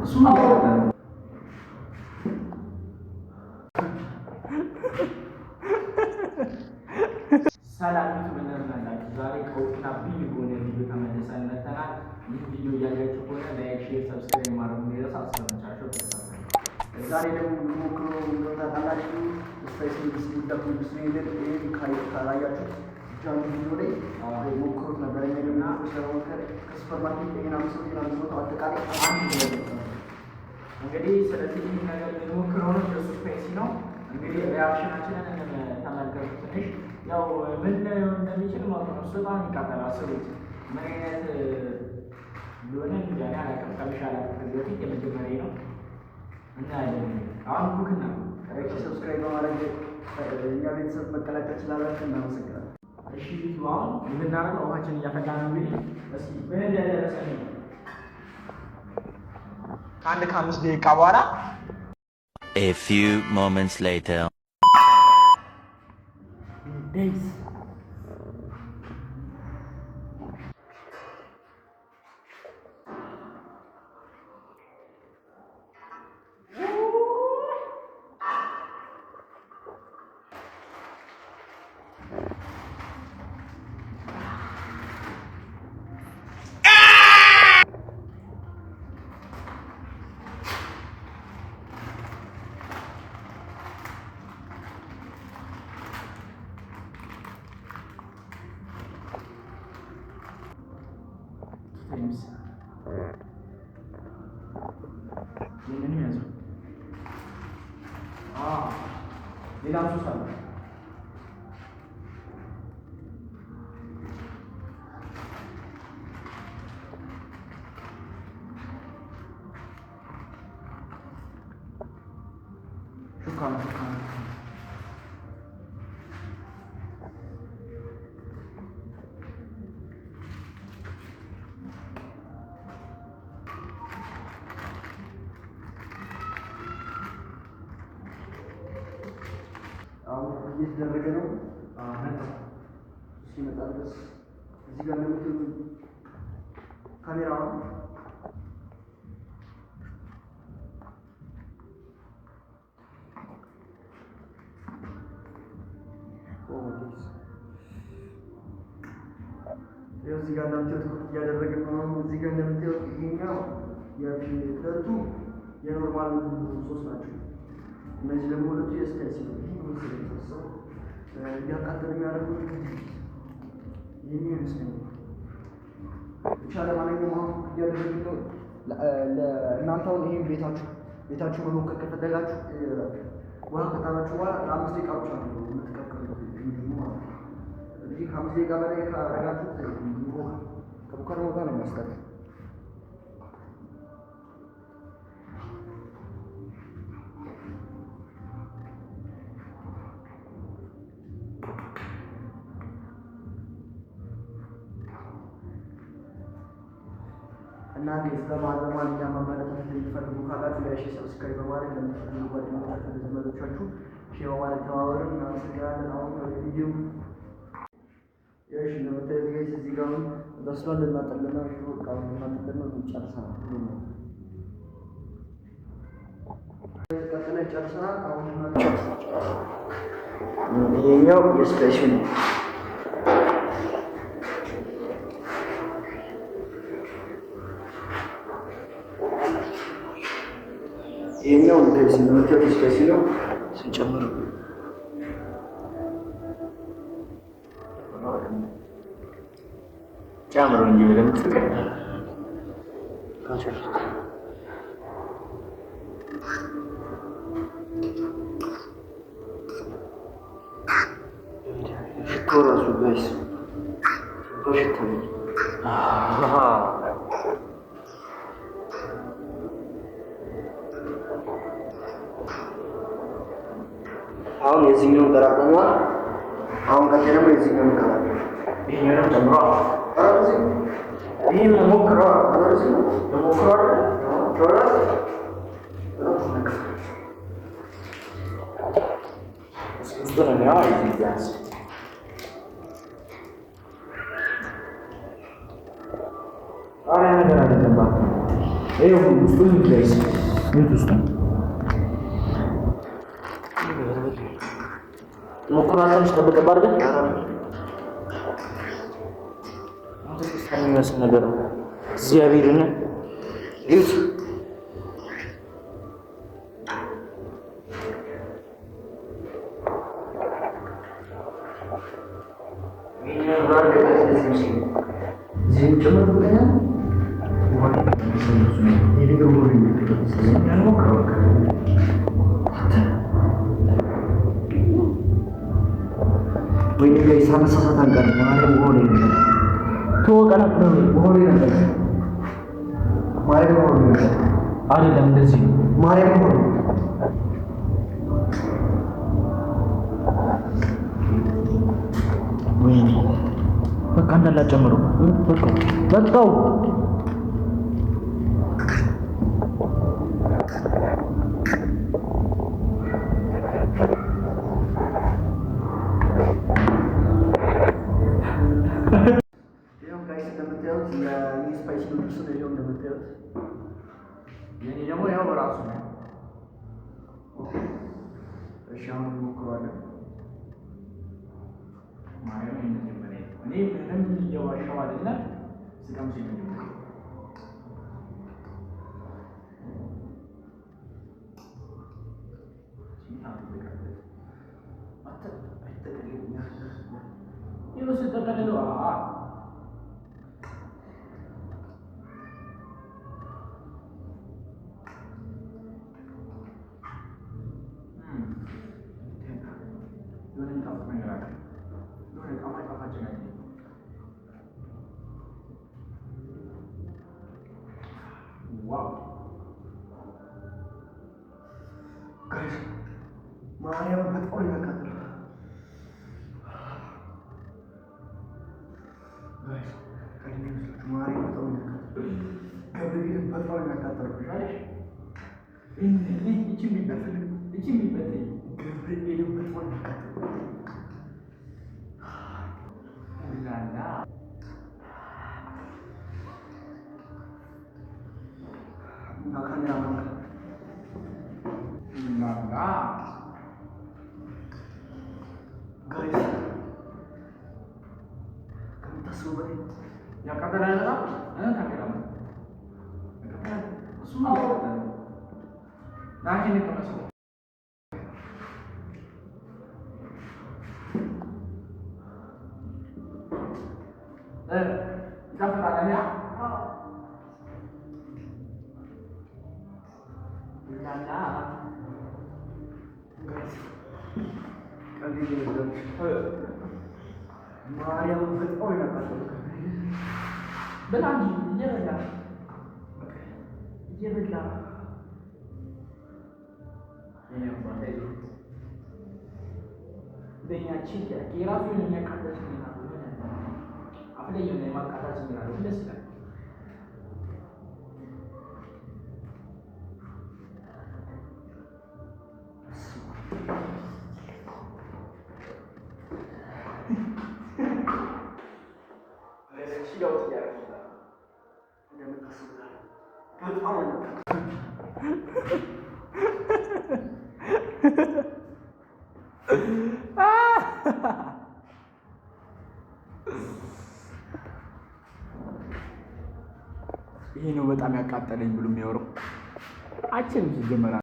ሰላም ትመናላችሁ። ዛሬ ከውጭና ቢል በሆነ ቪዲዮ ተመልሰን መጥተናል። ይህ ቪዲዮ እያያችሁ ከሆነ ላይክ፣ ሼር፣ ሰብስክራይብ ማድረግ እንዳይረሳ። አስቀምጫለሁ። ዛሬ ደግሞ ሞክሮ ታውቃላችሁ። ስፓይስ ሚክስ ዳብል ስኔደር ካላያችሁ ጃን ቪዲዮ ላይ ሞክሮት ነበር እና ስለሞከረ ከሱፐርማርኬት ጤና ምስል አጠቃላይ እንግዲህ ስለዚህ ይህ ነገር ልንሞክረው ነው። የሱ ስፓይሲ ነው። እንግዲህ ሪያክሽናችንን ተመልከቱ። ትንሽ ያው ምን እንደሚችል ማለት ነው። እሱ በጣም ይቃጠላል። አስቡት ምን አይነት ሊሆነ እንጃ አላውቅም። ከሚሻላ ከዚህ በፊት የመጀመሪያ ነው እና አሁን ኩክና ላይክ ሰብስክራይብ በማድረግ እኛ ቤተሰብ መቀላቀል ስላላችሁ እናመሰግናለን። እሺ አሁን የምናደርገው ውሃችን እያፈላ ነው። እንግዲህ እስኪ ምን እንደደረሰ ነው ከአንድ ከ5 ደቂቃ በኋላ A few moments later. Days. ይህንን ያዙ። ሌላም ሶስ አለ። ሹካ እየተደረገ ነው። ሲመጣ ድረስ እዚህ ጋር ለምትሉ ካሜራው እዚህ ጋር ለምትሉ እያደረገ ነው። እዚህ ጋር ለምትሉ ይሄኛው የሁለቱ የኖርማል ሶስ ናቸው። እነዚህ ደግሞ ሁለቱ የስፓይሲ ነው። እያቃጠሉ የሚያደርጉት ይህን ይመስለኛል። ብቻ ለማንኛውም አሁን እያደረግን ነው። እናንተ አሁን ይህን ቤታችሁ መሞከር ከፈለጋችሁ ውሃ ከጣላችሁ በኋላ ለ5 ደቂቃ ብቻ ነው የምትቀቅሉት ማለት ነው። እንግዲህ ከ5 ደቂቃ በላይ ካደረጋችሁት ከቡከር ቦታ ነው የሚያስቀር። እና ለማለማን ያማማለታት የሚፈልጉ ካላችሁ ላይ ሰብስክራይብ በማድረግ ለምትፈልጉ ጓደኞቻችሁ ለዘመዶቻችሁ ሼር በማድረግ ተባበሩ። እናመሰግናለን። አሁን ወደ ቪዲዮ እሺ ነው ተዘጋጅ። እዚህ ጋር በስሏል። እናጠለና ይወቃው እናጠለና ጨርሰናል። ቀጥለን ጨርሰናል። አሁን ይሄኛው የስፔሻል ነው። ይሄኛው እንደዚህ ነው። ስፔሻል ነው ስንጨምር ጨምሮ እንጂ ለምትቀር ካቸር ሽኮራሱ ጋይስ በሽታ አሁን የዚህኛውን ተራቀሟል። አሁን ቀጥታ ደግሞ የዚህኛውን ይቀራል። ይሄኛውን ጨምሮ ይሄን ሞክረው ይኸው ውስጡ ጋይስ ቤት ውስጥ ነው። ሞክራታች ጠብጠብ አድርገን የሚመስል ነገር ነው። እግዚአብሔርን ይሁት ሳነሳሳት አንቀር ማርያም ሆነ ተወቀናት ነው ሆነ ነበር ማርያም ሆነ አይደለም እንደዚህ ማርያም ሆነ ወይኔ በቃ እንዳላጨምሩ በቃው የኔ ደግሞ ያው በራሱ ነው። እሺ አሁን እንሞክረዋለን። ማርያም የመጀመሪያ እኔ ምንም እየዋሻው አይደለም። ስጋም ሲመጀመሪያ ማርያም በጣም ይመካታል። ማርያም በጣም ይመካታል። ገብርኤል በጣም ይመካታል። እቺ የሚበትል ገብርኤል በጣም ይመካታል። ማርያም በጣም ይመካታል። በጣም እየበላ በእኛችን የራሱን የሚያቃጠል ስሜት አፍለ የማቃጠል ስሜት አለው። ደስ ይላል። ይሄ ነው በጣም ያቃጠለኝ ብሎ የሚያወራው አችን ሲጀመራ